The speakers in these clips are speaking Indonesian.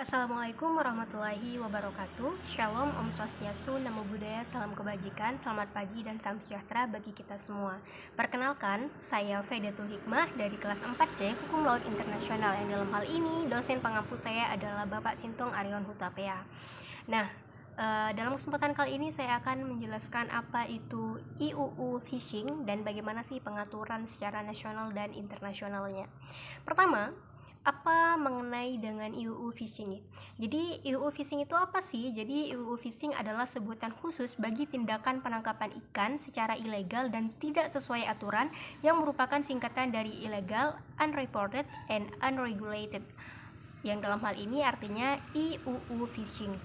Assalamualaikum warahmatullahi wabarakatuh. Shalom, Om Swastiastu, Namo Buddhaya, salam kebajikan, selamat pagi dan salam sejahtera bagi kita semua. Perkenalkan, saya Faidatul Hikmah dari kelas 4C Hukum Laut Internasional, yang dalam hal ini dosen pengampu saya adalah Bapak Sintong Arion Hutapea. Nah, dalam kesempatan kali ini saya akan menjelaskan apa itu IUU Fishing dan bagaimana sih pengaturan secara nasional dan internasionalnya. Pertama, apa mengenai dengan IUU Fishing? Jadi IUU Fishing itu apa sih? Jadi IUU Fishing adalah sebutan khusus bagi tindakan penangkapan ikan secara ilegal dan tidak sesuai aturan, yang merupakan singkatan dari Illegal, Unreported, and Unregulated, yang dalam hal ini artinya IUU Fishing.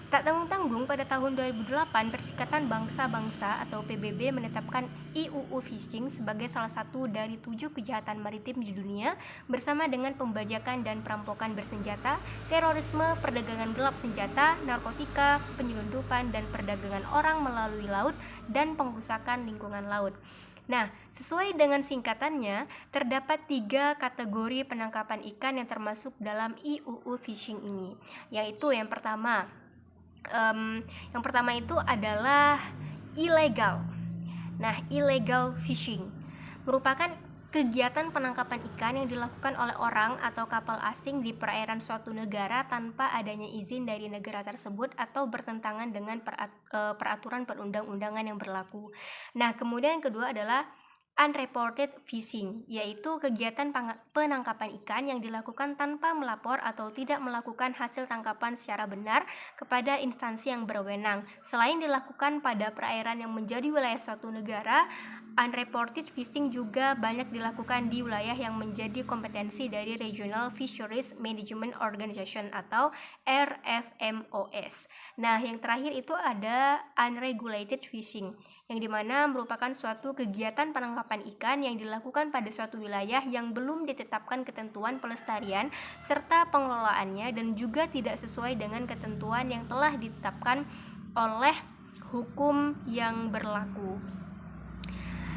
Tak tanggung-tanggung, pada tahun 2008 Persikatan Bangsa-Bangsa atau PBB menetapkan IUU Fishing sebagai salah satu dari 7 kejahatan maritim di dunia, bersama dengan pembajakan dan perampokan bersenjata, terorisme, perdagangan gelap senjata, narkotika, penyelundupan dan perdagangan orang melalui laut, dan pengrusakan lingkungan laut. Nah, sesuai dengan singkatannya, terdapat 3 kategori penangkapan ikan yang termasuk dalam IUU Fishing ini, yaitu yang pertama itu adalah ilegal. Nah, illegal fishing merupakan kegiatan penangkapan ikan yang dilakukan oleh orang atau kapal asing di perairan suatu negara tanpa adanya izin dari negara tersebut atau bertentangan dengan peraturan perundang-undangan yang berlaku. Nah, kemudian yang kedua adalah unreported fishing, yaitu kegiatan penangkapan ikan yang dilakukan tanpa melapor atau tidak melakukan hasil tangkapan secara benar kepada instansi yang berwenang. Selain dilakukan pada perairan yang menjadi wilayah suatu negara, unreported fishing juga banyak dilakukan di wilayah yang menjadi kompetensi dari Regional Fisheries Management Organization atau RFMOS. Nah, yang terakhir itu ada unregulated fishing, yang dimana merupakan suatu kegiatan penangkapan ikan yang dilakukan pada suatu wilayah yang belum ditetapkan ketentuan pelestarian serta pengelolaannya, dan juga tidak sesuai dengan ketentuan yang telah ditetapkan oleh hukum yang berlaku.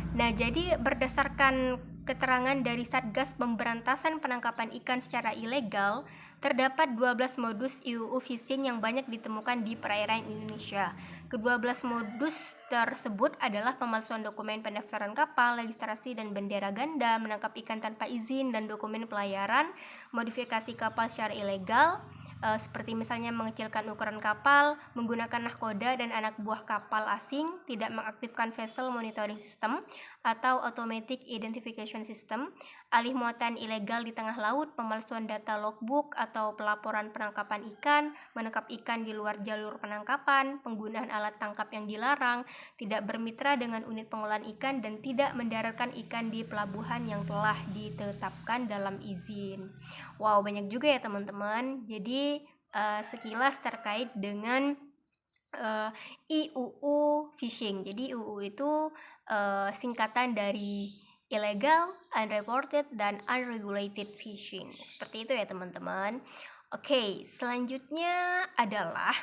Nah, jadi berdasarkan keterangan dari Satgas Pemberantasan Penangkapan Ikan secara ilegal, terdapat 12 modus IUU Fishing yang banyak ditemukan di perairan Indonesia. Ke-12 modus tersebut adalah pemalsuan dokumen pendaftaran kapal, registrasi dan bendera ganda, menangkap ikan tanpa izin dan dokumen pelayaran, modifikasi kapal secara ilegal, seperti misalnya mengecilkan ukuran kapal, menggunakan nahkoda dan anak buah kapal asing, tidak mengaktifkan vessel monitoring system atau automatic identification system, alih muatan ilegal di tengah laut, pemalsuan data logbook atau pelaporan penangkapan ikan, menangkap ikan di luar jalur penangkapan, penggunaan alat tangkap yang dilarang, tidak bermitra dengan unit pengolahan ikan, dan tidak mendaratkan ikan di pelabuhan yang telah ditetapkan dalam izin. Wow, banyak juga ya teman-teman. Jadi sekilas terkait dengan IUU Fishing. Jadi IUU itu singkatan dari Illegal, Unreported, dan Unregulated Fishing. Seperti itu ya teman-teman. Oke, selanjutnya adalah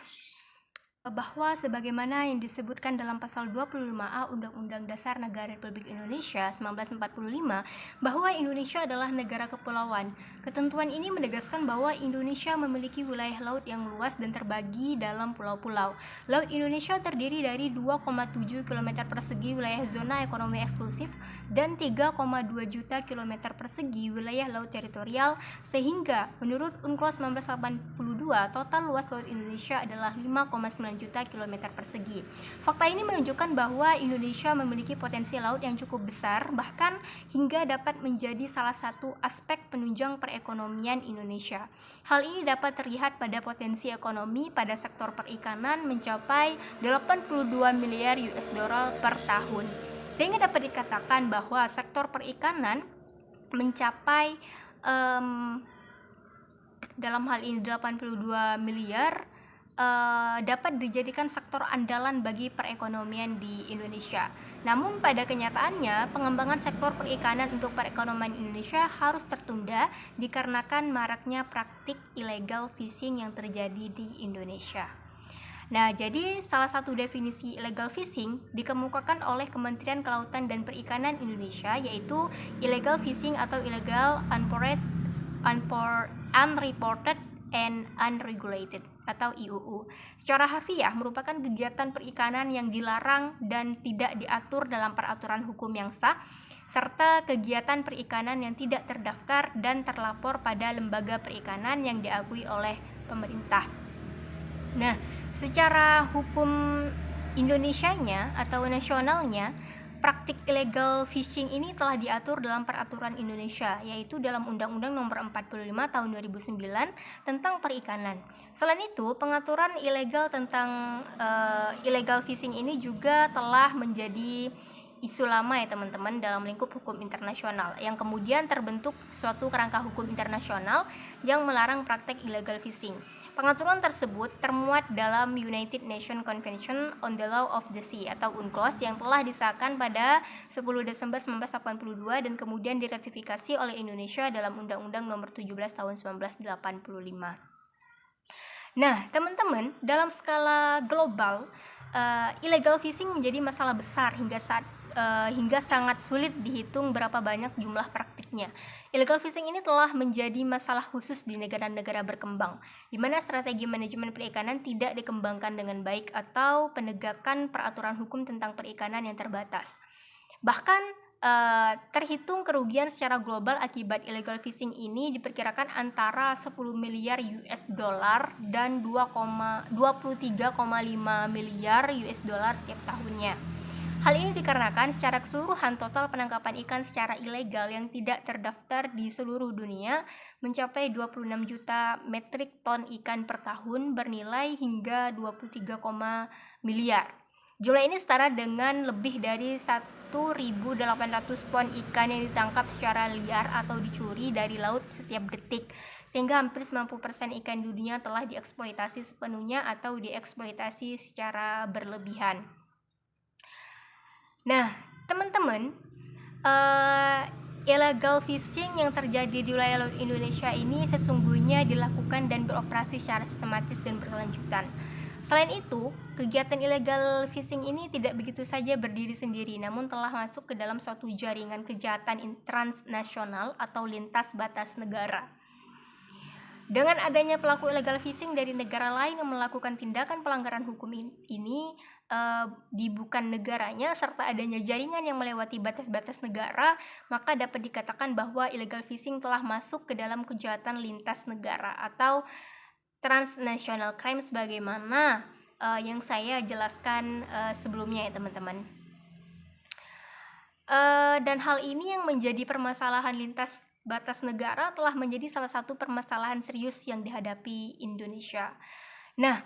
bahwa sebagaimana yang disebutkan dalam pasal 25A Undang-Undang Dasar Negara Republik Indonesia 1945, bahwa Indonesia adalah negara kepulauan. Ketentuan ini menegaskan bahwa Indonesia memiliki wilayah laut yang luas dan terbagi dalam pulau-pulau. Laut Indonesia terdiri dari 2,7 km persegi wilayah zona ekonomi eksklusif dan 3,2 juta km persegi wilayah laut teritorial, sehingga menurut UNCLOS 1982 total luas laut Indonesia adalah 5,9 juta kilometer persegi. Fakta ini menunjukkan bahwa Indonesia memiliki potensi laut yang cukup besar, bahkan hingga dapat menjadi salah satu aspek penunjang perekonomian Indonesia. Hal ini dapat terlihat pada potensi ekonomi pada sektor perikanan mencapai 82 miliar US dollar per tahun. Sehingga dapat dikatakan bahwa sektor perikanan mencapai dalam hal ini 82 miliar dapat dijadikan sektor andalan bagi perekonomian di Indonesia. Namun pada kenyataannya, pengembangan sektor perikanan untuk perekonomian Indonesia harus tertunda dikarenakan maraknya praktik illegal fishing yang terjadi di Indonesia. Nah, jadi salah satu definisi illegal fishing dikemukakan oleh Kementerian Kelautan dan Perikanan Indonesia, yaitu illegal fishing atau illegal unreported and Unregulated atau IUU. Secara harfiah merupakan kegiatan perikanan yang dilarang dan tidak diatur dalam peraturan hukum yang sah, serta kegiatan perikanan yang tidak terdaftar dan terlapor pada lembaga perikanan yang diakui oleh pemerintah. Nah, secara hukum Indonesianya atau nasionalnya, praktik illegal fishing ini telah diatur dalam peraturan Indonesia, yaitu dalam Undang-Undang Nomor 45 Tahun 2009 tentang perikanan. Selain itu, pengaturan ilegal tentang illegal fishing ini juga telah menjadi isu lama ya teman-teman dalam lingkup hukum internasional, yang kemudian terbentuk suatu kerangka hukum internasional yang melarang praktek illegal fishing. Pengaturan tersebut termuat dalam United Nations Convention on the Law of the Sea atau UNCLOS yang telah disahkan pada 10 Desember 1982 dan kemudian diratifikasi oleh Indonesia dalam Undang-Undang Nomor 17 Tahun 1985. Nah, teman-teman, dalam skala global, illegal fishing menjadi masalah besar hingga sangat sulit dihitung berapa banyak jumlah praktiknya. Illegal fishing ini telah menjadi masalah khusus di negara-negara berkembang, di mana strategi manajemen perikanan tidak dikembangkan dengan baik atau penegakan peraturan hukum tentang perikanan yang terbatas. Bahkan terhitung kerugian secara global akibat illegal fishing ini diperkirakan antara 10 miliar US dollar dan 23,5 miliar US dollar setiap tahunnya. Hal ini dikarenakan secara keseluruhan total penangkapan ikan secara ilegal yang tidak terdaftar di seluruh dunia mencapai 26 juta metrik ton ikan per tahun bernilai hingga 23, miliar. Jumlah ini setara dengan lebih dari 1.800 ton ikan yang ditangkap secara liar atau dicuri dari laut setiap detik, sehingga hampir 90% ikan dunia telah dieksploitasi sepenuhnya atau dieksploitasi secara berlebihan. Nah, teman-teman, illegal fishing yang terjadi di wilayah laut Indonesia ini sesungguhnya dilakukan dan beroperasi secara sistematis dan berkelanjutan. Selain itu, kegiatan illegal fishing ini tidak begitu saja berdiri sendiri, namun telah masuk ke dalam suatu jaringan kejahatan transnasional atau lintas batas negara. Dengan adanya pelaku illegal fishing dari negara lain yang melakukan tindakan pelanggaran hukum ini di bukan negaranya, serta adanya jaringan yang melewati batas-batas negara, maka dapat dikatakan bahwa illegal fishing telah masuk ke dalam kejahatan lintas negara atau transnational crime sebagaimana yang saya jelaskan sebelumnya ya teman-teman. Dan hal ini yang menjadi permasalahan lintas batas negara telah menjadi salah satu permasalahan serius yang dihadapi Indonesia. Nah,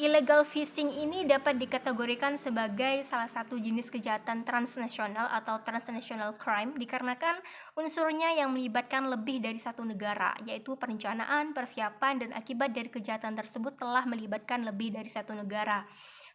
illegal fishing ini dapat dikategorikan sebagai salah satu jenis kejahatan transnasional atau transnational crime dikarenakan unsurnya yang melibatkan lebih dari satu negara, yaitu perencanaan, persiapan, dan akibat dari kejahatan tersebut telah melibatkan lebih dari satu negara.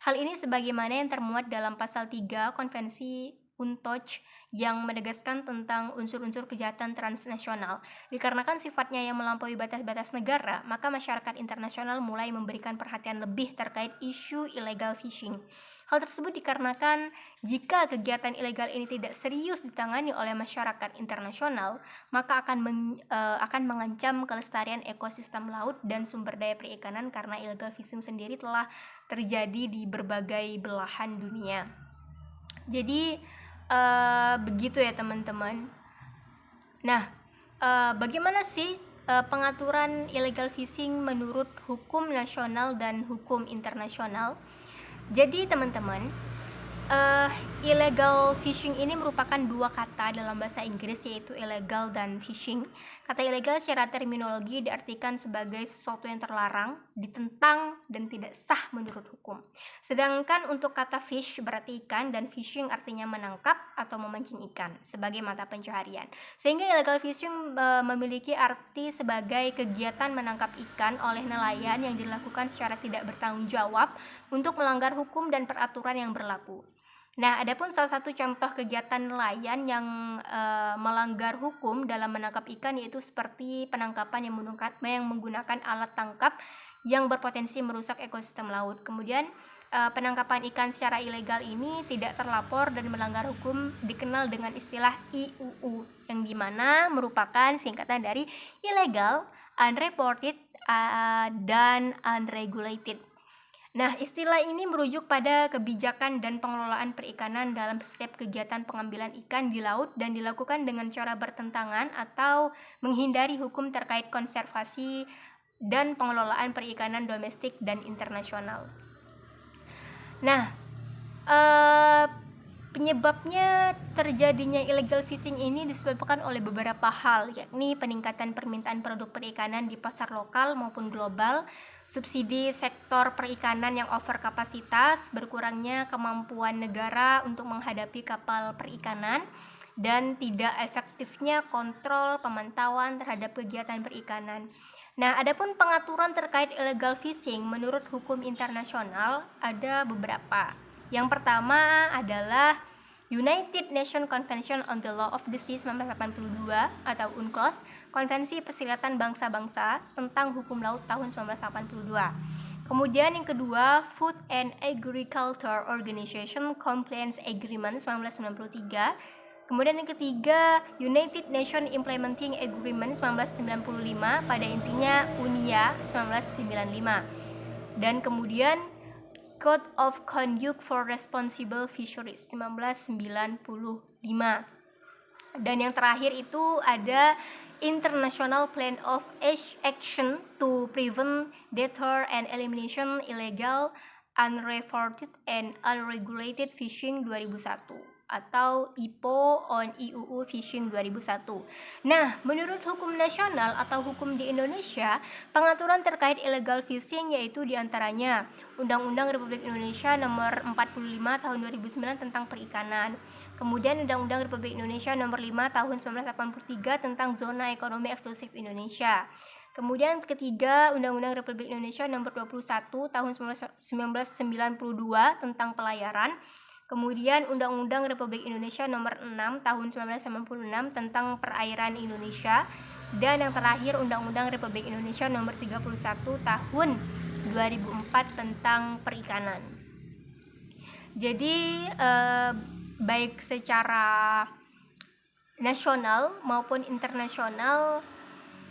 Hal ini sebagaimana yang termuat dalam pasal 3 Konvensi UNTOC yang menegaskan tentang unsur-unsur kejahatan transnasional. Dikarenakan sifatnya yang melampaui batas-batas negara, maka masyarakat internasional mulai memberikan perhatian lebih terkait isu illegal fishing. Hal tersebut dikarenakan jika kegiatan ilegal ini tidak serius ditangani oleh masyarakat internasional, maka akan mengancam kelestarian ekosistem laut dan sumber daya perikanan karena illegal fishing sendiri telah terjadi di berbagai belahan dunia. Jadi begitu ya teman-teman. Nah, bagaimana sih pengaturan illegal fishing menurut hukum nasional dan hukum internasional? Jadi teman-teman, illegal fishing ini merupakan dua kata dalam bahasa Inggris, yaitu illegal dan fishing. Kata illegal secara terminologi diartikan sebagai sesuatu yang terlarang, ditentang, dan tidak sah menurut hukum. Sedangkan untuk kata fish berarti ikan dan fishing artinya menangkap atau memancing ikan sebagai mata pencaharian. Sehingga illegal fishing memiliki arti sebagai kegiatan menangkap ikan oleh nelayan yang dilakukan secara tidak bertanggung jawab untuk melanggar hukum dan peraturan yang berlaku. Nah, adapun salah satu contoh kegiatan nelayan yang melanggar hukum dalam menangkap ikan yaitu seperti penangkapan yang menggunakan alat tangkap yang berpotensi merusak ekosistem laut. Kemudian penangkapan ikan secara ilegal ini tidak terlapor dan melanggar hukum dikenal dengan istilah IUU, yang dimana merupakan singkatan dari illegal unreported, dan unregulated. Nah, istilah ini merujuk pada kebijakan dan pengelolaan perikanan dalam setiap kegiatan pengambilan ikan di laut dan dilakukan dengan cara bertentangan atau menghindari hukum terkait konservasi dan pengelolaan perikanan domestik dan internasional. Nah, penyebabnya terjadinya illegal fishing ini disebabkan oleh beberapa hal, yakni peningkatan permintaan produk perikanan di pasar lokal maupun global, subsidi sektor perikanan yang over kapasitas, berkurangnya kemampuan negara untuk menghadapi kapal perikanan, dan tidak efektifnya kontrol pemantauan terhadap kegiatan perikanan. Nah, adapun pengaturan terkait illegal fishing menurut hukum internasional ada beberapa. Yang pertama adalah United Nations Convention on the Law of the Sea 1982 atau UNCLOS, Konvensi Persilatan Bangsa-Bangsa tentang Hukum Laut tahun 1982. Kemudian yang kedua, Food and Agriculture Organization Compliance Agreement 1993. Kemudian yang ketiga, United Nations Implementing Agreement 1995, pada intinya UNIA 1995. Dan kemudian Code of Conduct for Responsible Fisheries 1995. Dan yang terakhir itu ada International Plan of Action to Prevent, Deter, and Elimination Illegal, Unreported, and Unregulated Fishing 2001 atau IPO on IUU Fishing 2001. Nah, menurut hukum nasional atau hukum di Indonesia, pengaturan terkait illegal fishing yaitu diantaranya Undang-Undang Republik Indonesia Nomor 45 Tahun 2009 tentang Perikanan. Kemudian Undang-Undang Republik Indonesia Nomor 5 Tahun 1983 tentang Zona Ekonomi Eksklusif Indonesia. Kemudian ketiga, Undang-Undang Republik Indonesia Nomor 21 Tahun 1992 tentang Pelayaran. Kemudian Undang-Undang Republik Indonesia Nomor 6 Tahun 1996 tentang Perairan Indonesia. Dan yang terakhir Undang-Undang Republik Indonesia Nomor 31 Tahun 2004 tentang Perikanan. Jadi baik secara nasional maupun internasional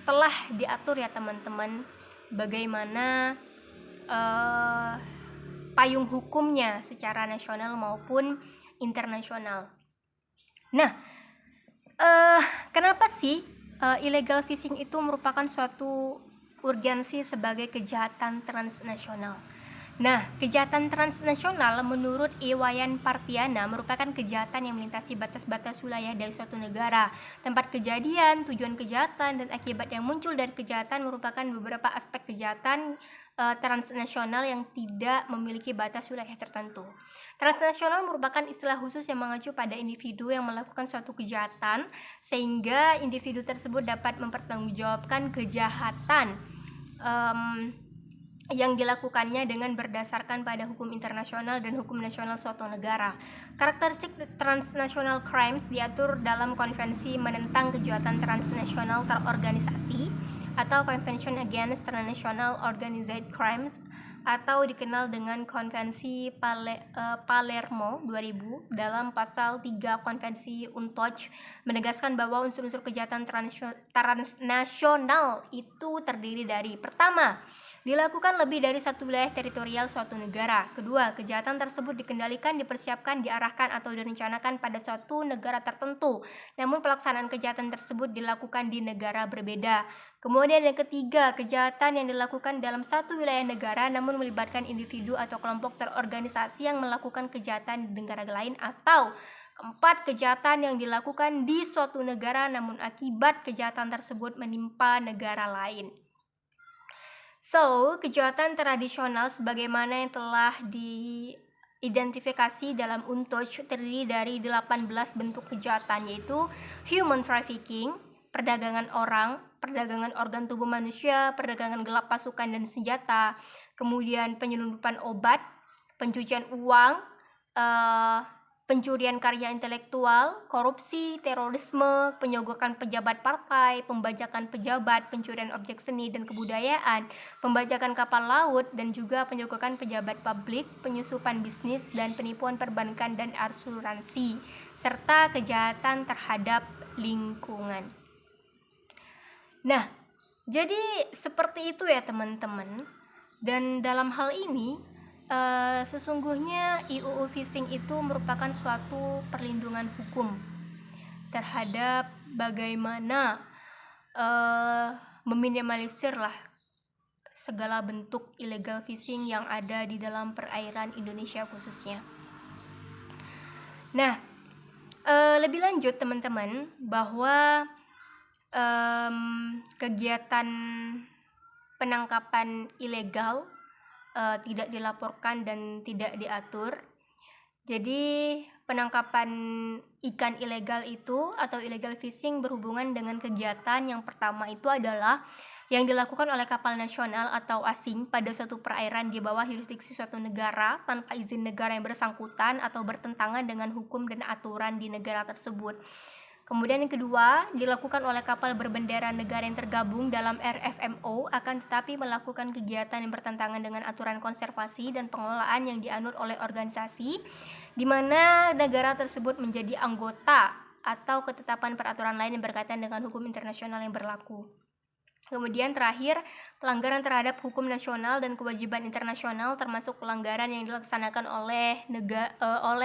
telah diatur ya teman-teman bagaimana payung hukumnya secara nasional maupun internasional. Nah, kenapa sih illegal fishing itu merupakan suatu urgensi sebagai kejahatan transnasional? Nah, kejahatan transnasional menurut Iwayan Partiana merupakan kejahatan yang melintasi batas-batas wilayah dari suatu negara. Tempat kejadian, tujuan kejahatan, dan akibat yang muncul dari kejahatan merupakan beberapa aspek kejahatan transnasional yang tidak memiliki batas wilayah tertentu. Transnasional merupakan istilah khusus yang mengacu pada individu yang melakukan suatu kejahatan, sehingga individu tersebut dapat mempertanggungjawabkan kejahatan yang dilakukannya dengan berdasarkan pada hukum internasional dan hukum nasional suatu negara. Karakteristik transnational crimes diatur dalam Konvensi Menentang Kejahatan Transnasional Terorganisasi atau Convention Against Transnational Organized Crimes atau dikenal dengan Konvensi Palermo 2000. Dalam pasal 3 Konvensi UNTOC menegaskan bahwa unsur-unsur kejahatan transnasional itu terdiri dari: pertama, dilakukan lebih dari satu wilayah teritorial suatu negara. Kedua, kejahatan tersebut dikendalikan, dipersiapkan, diarahkan, atau direncanakan pada suatu negara tertentu, namun pelaksanaan kejahatan tersebut dilakukan di negara berbeda. Kemudian yang ketiga, kejahatan yang dilakukan dalam satu wilayah negara namun melibatkan individu atau kelompok terorganisasi yang melakukan kejahatan di negara lain. Atau keempat, kejahatan yang dilakukan di suatu negara namun akibat kejahatan tersebut menimpa negara lain. So, kejahatan tradisional sebagaimana yang telah diidentifikasi dalam UNTOC terdiri dari 18 bentuk kejahatan, yaitu human trafficking, perdagangan orang, perdagangan organ tubuh manusia, perdagangan gelap pasukan dan senjata, kemudian penyelundupan obat, pencucian uang, pencurian karya intelektual, korupsi, terorisme, penyogokan pejabat partai, pembajakan pejabat, pencurian objek seni dan kebudayaan, pembajakan kapal laut, dan juga penyogokan pejabat publik, penyusupan bisnis, dan penipuan perbankan dan asuransi, serta kejahatan terhadap lingkungan. Nah, Jadi seperti itu ya teman-teman. Dan dalam hal ini sesungguhnya UU Fishing itu merupakan suatu perlindungan hukum terhadap bagaimana meminimalisir lah segala bentuk illegal fishing yang ada di dalam perairan Indonesia khususnya. Nah, lebih lanjut teman-teman, bahwa kegiatan penangkapan ilegal tidak dilaporkan dan tidak diatur. Jadi penangkapan ikan ilegal itu atau illegal fishing berhubungan dengan kegiatan yang pertama itu adalah yang dilakukan oleh kapal nasional atau asing pada suatu perairan di bawah yurisdiksi suatu negara tanpa izin negara yang bersangkutan atau bertentangan dengan hukum dan aturan di negara tersebut. Kemudian yang kedua, dilakukan oleh kapal berbendera negara yang tergabung dalam RFMO akan tetapi melakukan kegiatan yang bertentangan dengan aturan konservasi dan pengelolaan yang dianut oleh organisasi di mana negara tersebut menjadi anggota atau ketetapan peraturan lain yang berkaitan dengan hukum internasional yang berlaku. Kemudian terakhir, pelanggaran terhadap hukum nasional dan kewajiban internasional termasuk pelanggaran yang dilaksanakan oleh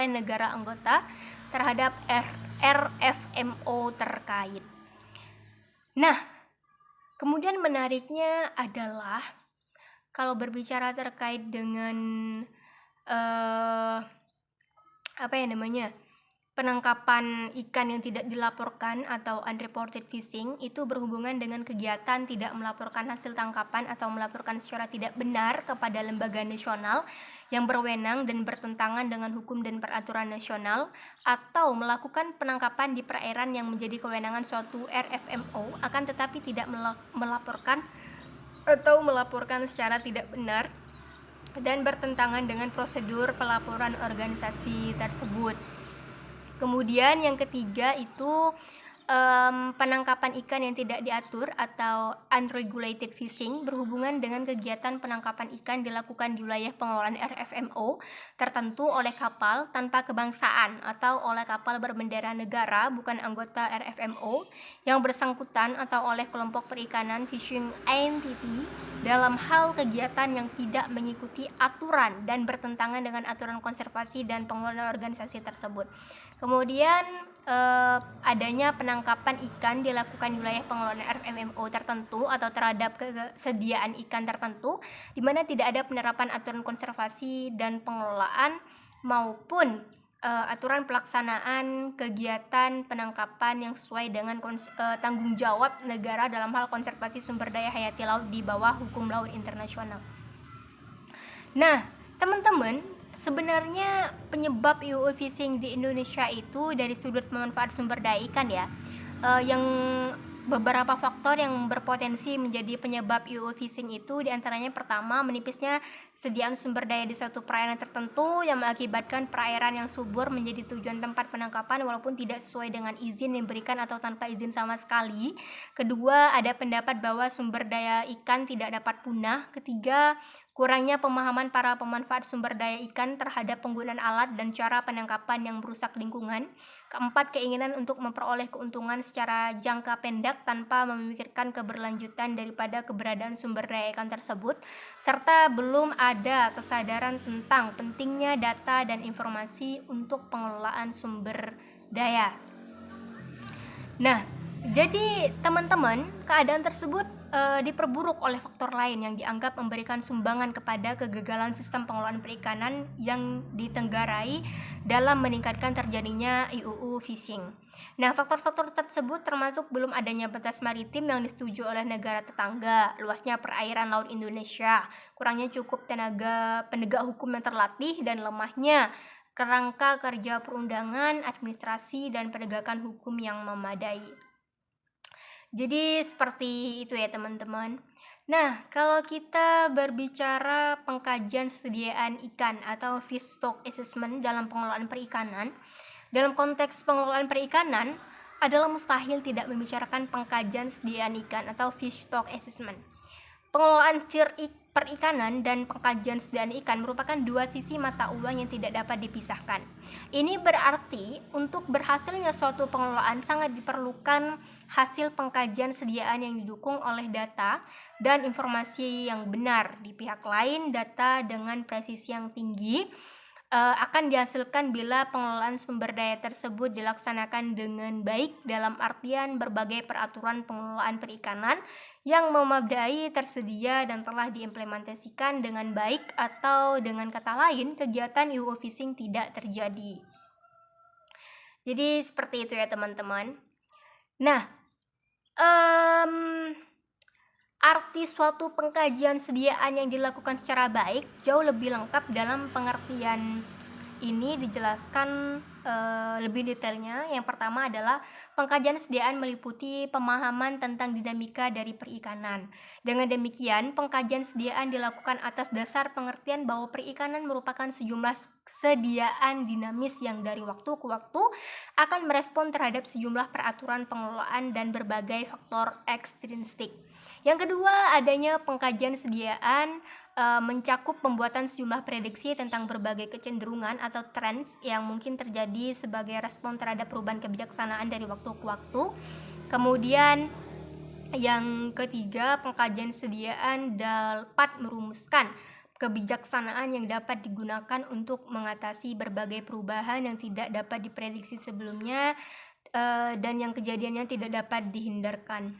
negara anggota terhadap RFMO terkait. Nah, kemudian menariknya adalah kalau berbicara terkait dengan penangkapan ikan yang tidak dilaporkan atau unreported fishing itu berhubungan dengan kegiatan tidak melaporkan hasil tangkapan atau melaporkan secara tidak benar kepada lembaga nasional yang berwenang dan bertentangan dengan hukum dan peraturan nasional, atau melakukan penangkapan di perairan yang menjadi kewenangan suatu RFMO akan tetapi tidak melaporkan atau melaporkan secara tidak benar dan bertentangan dengan prosedur pelaporan organisasi tersebut. Kemudian yang ketiga itu penangkapan ikan yang tidak diatur atau unregulated fishing berhubungan dengan kegiatan penangkapan ikan dilakukan di wilayah pengelolaan RFMO tertentu oleh kapal tanpa kebangsaan atau oleh kapal berbendera negara bukan anggota RFMO yang bersangkutan atau oleh kelompok perikanan fishing entity dalam hal kegiatan yang tidak mengikuti aturan dan bertentangan dengan aturan konservasi dan pengelolaan organisasi tersebut. Kemudian adanya penangkapan ikan dilakukan di wilayah pengelolaan RFMO tertentu atau terhadap kesediaan ikan tertentu di mana tidak ada penerapan aturan konservasi dan pengelolaan maupun aturan pelaksanaan kegiatan penangkapan yang sesuai dengan tanggung jawab negara dalam hal konservasi sumber daya hayati laut di bawah hukum laut internasional. Nah, teman-teman, sebenarnya penyebab UU fishing di Indonesia itu dari sudut pemanfaat sumber daya ikan ya, yang beberapa faktor yang berpotensi menjadi penyebab UU fishing itu diantaranya pertama menipisnya sediaan sumber daya di suatu perairan tertentu yang mengakibatkan perairan yang subur menjadi tujuan tempat penangkapan walaupun tidak sesuai dengan izin yang diberikan atau tanpa izin sama sekali. Kedua, ada pendapat bahwa sumber daya ikan tidak dapat punah. Ketiga, kurangnya pemahaman para pemanfaat sumber daya ikan terhadap penggunaan alat dan cara penangkapan yang merusak lingkungan. Keempat, keinginan untuk memperoleh keuntungan secara jangka pendek tanpa memikirkan keberlanjutan daripada keberadaan sumber daya ikan tersebut, serta belum ada kesadaran tentang pentingnya data dan informasi untuk pengelolaan sumber daya. Nah, jadi teman-teman, keadaan tersebut diperburuk oleh faktor lain yang dianggap memberikan sumbangan kepada kegagalan sistem pengelolaan perikanan yang ditenggarai dalam meningkatkan terjadinya UU fishing. Nah, faktor-faktor tersebut termasuk belum adanya batas maritim yang disetujui oleh negara tetangga, luasnya perairan laut Indonesia, kurangnya cukup tenaga penegak hukum yang terlatih, dan lemahnya kerangka kerja perundangan, administrasi, dan penegakan hukum yang memadai. Jadi seperti itu ya teman-teman. Nah, kalau kita berbicara pengkajian sediaan ikan atau fish stock assessment dalam pengelolaan perikanan, dalam konteks pengelolaan perikanan adalah mustahil tidak membicarakan pengkajian sediaan ikan atau fish stock assessment. Pengelolaan perikanan dan pengkajian sediaan ikan merupakan dua sisi mata uang yang tidak dapat dipisahkan. Ini berarti untuk berhasilnya suatu pengelolaan sangat diperlukan hasil pengkajian sediaan yang didukung oleh data dan informasi yang benar. Di pihak lain, data dengan presisi yang tinggi akan dihasilkan bila pengelolaan sumber daya tersebut dilaksanakan dengan baik, dalam artian berbagai peraturan pengelolaan perikanan yang memadai tersedia dan telah diimplementasikan dengan baik, atau dengan kata lain kegiatan UO fishing tidak terjadi. Jadi seperti itu ya teman-teman. Nah, arti suatu pengkajian sediaan yang dilakukan secara baik jauh lebih lengkap. Dalam pengertian ini dijelaskan lebih detailnya. Yang pertama adalah pengkajian sediaan meliputi pemahaman tentang dinamika dari perikanan. Dengan demikian, pengkajian sediaan dilakukan atas dasar pengertian bahwa perikanan merupakan sejumlah sediaan dinamis yang dari waktu ke waktu akan merespon terhadap sejumlah peraturan pengelolaan dan berbagai faktor ekstrinsik. Yang kedua, adanya pengkajian sediaan mencakup pembuatan sejumlah prediksi tentang berbagai kecenderungan atau trends yang mungkin terjadi sebagai respon terhadap perubahan kebijaksanaan dari waktu ke waktu. Kemudian yang ketiga, pengkajian sediaan dapat merumuskan kebijaksanaan yang dapat digunakan untuk mengatasi berbagai perubahan yang tidak dapat diprediksi sebelumnya dan yang kejadiannya tidak dapat dihindarkan.